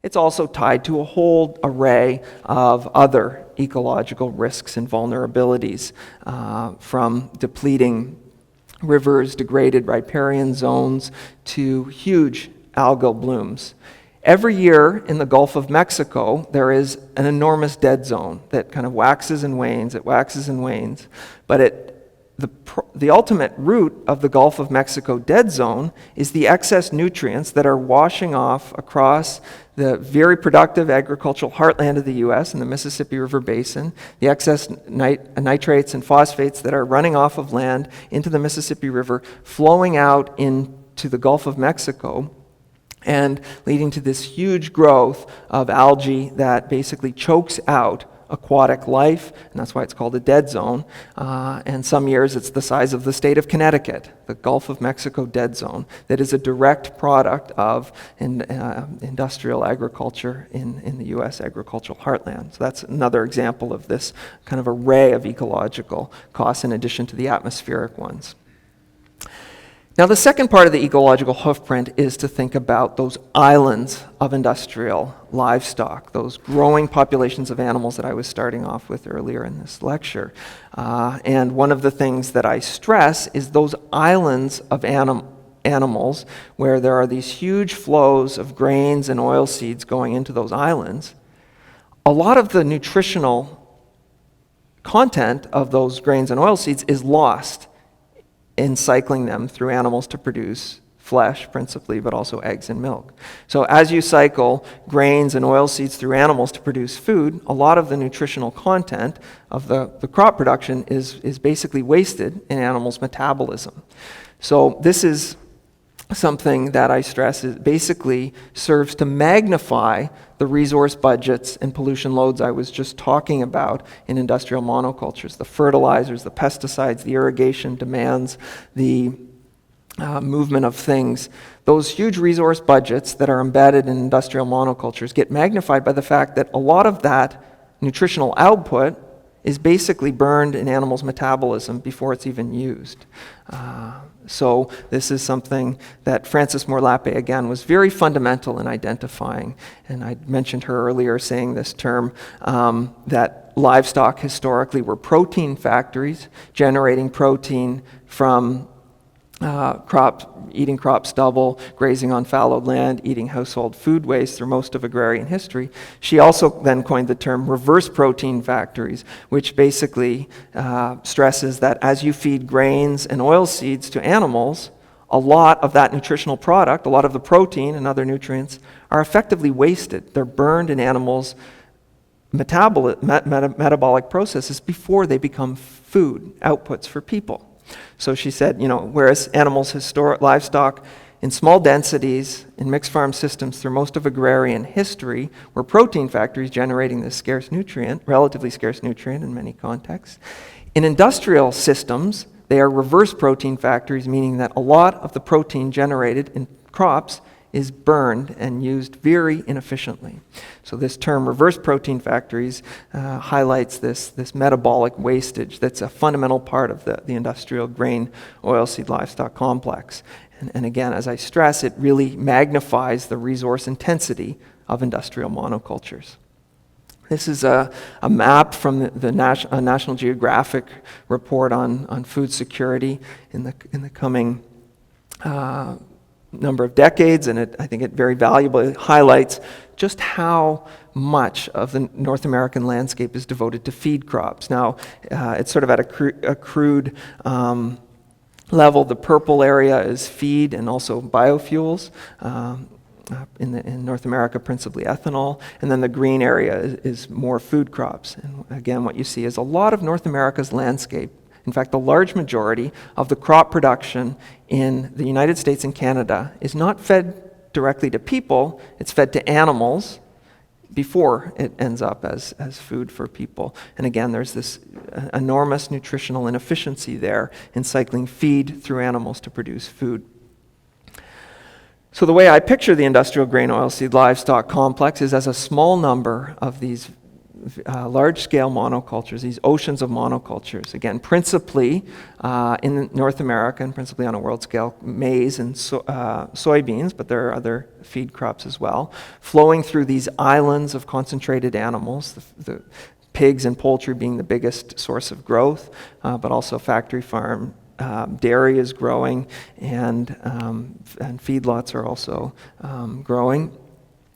It's also tied to a whole array of other ecological risks and vulnerabilities, from depleting rivers, degraded riparian zones, to huge algal blooms. Every year in the Gulf of Mexico, there is an enormous dead zone that kind of waxes and wanes. It waxes and wanes. But the ultimate root of the Gulf of Mexico dead zone is the excess nutrients that are washing off across the very productive agricultural heartland of the U.S. in the Mississippi River Basin, the excess nitrates and phosphates that are running off of land into the Mississippi River, flowing out into the Gulf of Mexico, and leading to this huge growth of algae that basically chokes out aquatic life, and that's why it's called a dead zone. And some years it's the size of the state of Connecticut, the Gulf of Mexico dead zone, that is a direct product of industrial agriculture in the U.S. agricultural heartland. So that's another example of this kind of array of ecological costs in addition to the atmospheric ones. Now, the second part of the ecological hoofprint is to think about those islands of industrial livestock, those growing populations of animals that I was starting off with earlier in this lecture. And one of the things that I stress is those islands of animals where there are these huge flows of grains and oilseeds going into those islands. A lot of the nutritional content of those grains and oilseeds is lost in cycling them through animals to produce flesh principally, but also eggs and milk. So as you cycle grains and oilseeds through animals to produce food, a lot of the nutritional content of the crop production is basically wasted in animals' metabolism. So this is something that I stress is basically serves to magnify the resource budgets and pollution loads I was just talking about in industrial monocultures. The fertilizers, the pesticides, the irrigation demands, the movement of things. Those huge resource budgets that are embedded in industrial monocultures get magnified by the fact that a lot of that nutritional output is basically burned in animals' metabolism before it's even used. So this is something that Frances Moore Lappe, again, was very fundamental in identifying. And I mentioned her earlier saying this term, that livestock historically were protein factories, generating protein from eating crop stubble, grazing on fallowed land, eating household food waste through most of agrarian history. She also then coined the term reverse protein factories, which basically stresses that as you feed grains and oilseeds to animals, a lot of that nutritional product, a lot of the protein and other nutrients, are effectively wasted. They're burned in animals' metabolic processes before they become food outputs for people. So she said, whereas animals, livestock in small densities in mixed farm systems through most of agrarian history were protein factories generating this scarce nutrient, relatively scarce nutrient in many contexts. In industrial systems, they are reverse protein factories, meaning that a lot of the protein generated in crops is burned and used very inefficiently. So this term, reverse protein factories, highlights this metabolic wastage that's a fundamental part of the industrial grain, oilseed, livestock complex. And again, as I stress, it really magnifies the resource intensity of industrial monocultures. This is a map from the National Geographic report on food security in the coming number of decades, and I think it very valuably highlights just how much of the North American landscape is devoted to feed crops. Now, it's sort of at a crude level. The purple area is feed and also biofuels. In North America, principally ethanol, and then the green area is more food crops. And again, what you see is a lot of North America's landscape. In fact, the large majority of the crop production in the United States and Canada is not fed directly to people, it's fed to animals before it ends up as food for people. And again, there's this enormous nutritional inefficiency there in cycling feed through animals to produce food. So the way I picture the industrial grain oilseed livestock complex is as a small number of these large-scale monocultures, these oceans of monocultures, again, principally in North America and principally on a world scale, maize and soybeans, but there are other feed crops as well, flowing through these islands of concentrated animals, the pigs and poultry being the biggest source of growth, but also factory farm. Dairy is growing, and feedlots are also growing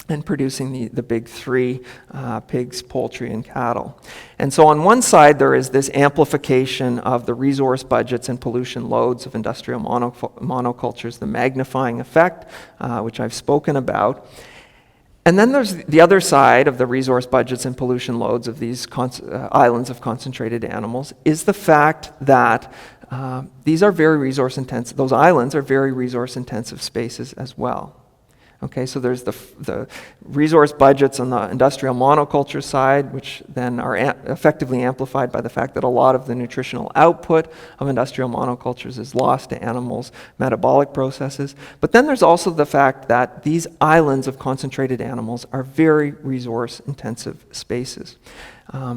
and producing the big three, pigs, poultry, and cattle. And so on one side, there is this amplification of the resource budgets and pollution loads of industrial monocultures, the magnifying effect, which I've spoken about. And then there's the other side of the resource budgets and pollution loads of these islands of concentrated animals, is the fact that these are very resource intensive. Those islands are very resource intensive spaces as well. Okay, so there's the resource budgets on the industrial monoculture side, which then are effectively amplified by the fact that a lot of the nutritional output of industrial monocultures is lost to animals' metabolic processes. But then there's also the fact that these islands of concentrated animals are very resource intensive spaces.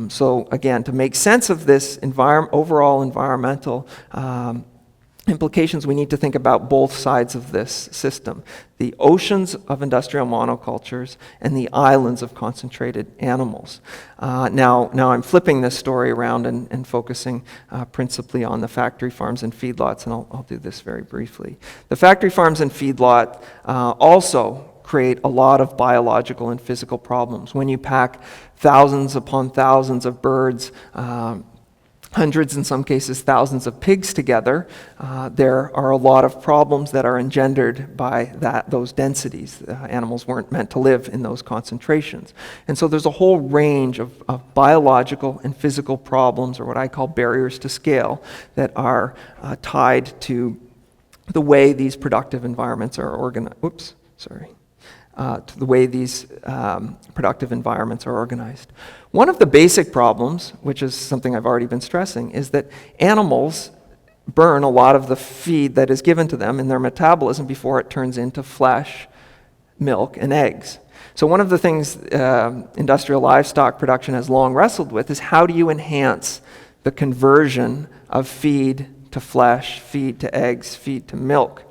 So again, to make sense of this overall environmental implications, we need to think about both sides of this system: the oceans of industrial monocultures and the islands of concentrated animals. Now I'm flipping this story around and focusing principally on the factory farms and feedlots, and I'll do this very briefly. The factory farms and feedlot also create a lot of biological and physical problems. When you pack thousands upon thousands of birds, hundreds, in some cases thousands of pigs together, there are a lot of problems that are engendered by those densities. Animals weren't meant to live in those concentrations. And so there's a whole range of biological and physical problems, or what I call barriers to scale, that are tied to the way these productive environments are organized. To the way these productive environments are organized. One of the basic problems, which is something I've already been stressing, is that animals burn a lot of the feed that is given to them in their metabolism before it turns into flesh, milk, and eggs. So one of the things industrial livestock production has long wrestled with is, how do you enhance the conversion of feed to flesh, feed to eggs, feed to milk?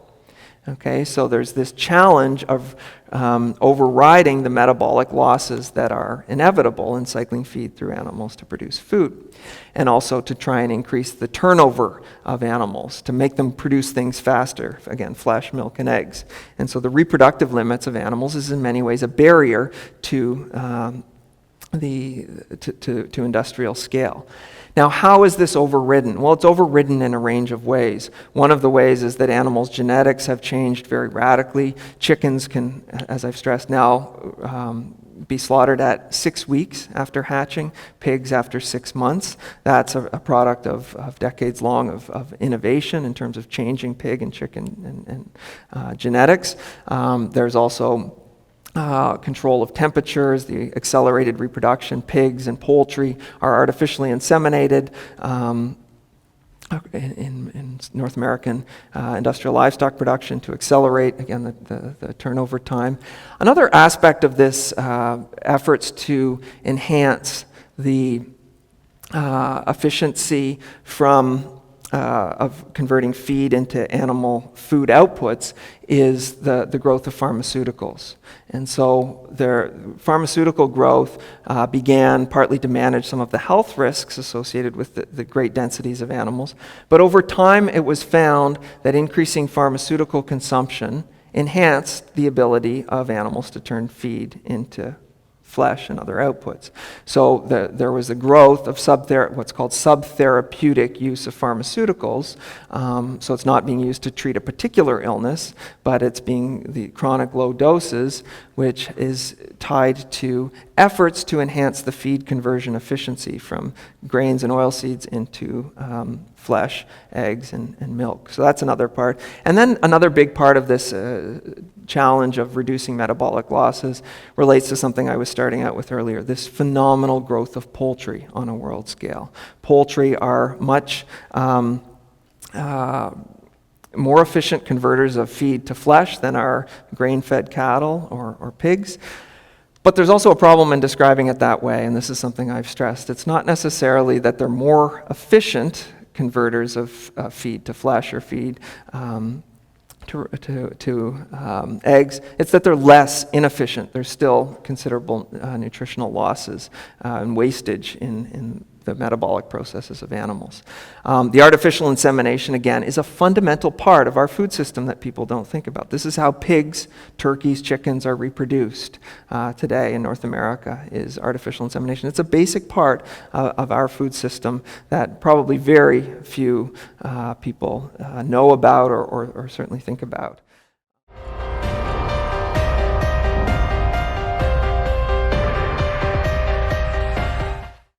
Okay, so there's this challenge of overriding the metabolic losses that are inevitable in cycling feed through animals to produce food, and also to try and increase the turnover of animals, to make them produce things faster, again, flesh, milk, and eggs. And so the reproductive limits of animals is in many ways a barrier to industrial scale. Now, how is this overridden? Well, it's overridden in a range of ways. One of the ways is that animals' genetics have changed very radically. Chickens can, as I've stressed now, be slaughtered at 6 weeks after hatching, pigs after 6 months. That's a product of decades long of innovation in terms of changing pig and chicken and genetics. There's also control of temperatures, the accelerated reproduction. Pigs and poultry are artificially inseminated in North American industrial livestock production to accelerate, again, the turnover time. Another aspect of this efforts to enhance the efficiency of converting feed into animal food outputs is the growth of pharmaceuticals. And so pharmaceutical growth began partly to manage some of the health risks associated with the great densities of animals. But over time, it was found that increasing pharmaceutical consumption enhanced the ability of animals to turn feed into flesh and other outputs. So there was a growth of what's called subtherapeutic use of pharmaceuticals. So it's not being used to treat a particular illness, but it's being the chronic low doses, which is tied to efforts to enhance the feed conversion efficiency from grains and oilseeds into flesh, eggs, and milk. So that's another part. And then another big part of this challenge of reducing metabolic losses relates to something I was starting out with earlier, this phenomenal growth of poultry on a world scale. Poultry are much more efficient converters of feed to flesh than are grain-fed cattle or pigs. But there's also a problem in describing it that way, and this is something I've stressed. It's not necessarily that they're more efficient converters of feed to flesh or feed to eggs. It's that they're less inefficient. There's still considerable nutritional losses and wastage in the metabolic processes of animals. The artificial insemination, again, is a fundamental part of our food system that people don't think about. This is how pigs, turkeys, chickens are reproduced today in North America, is artificial insemination. It's a basic part of our food system that probably very few people know about or certainly think about.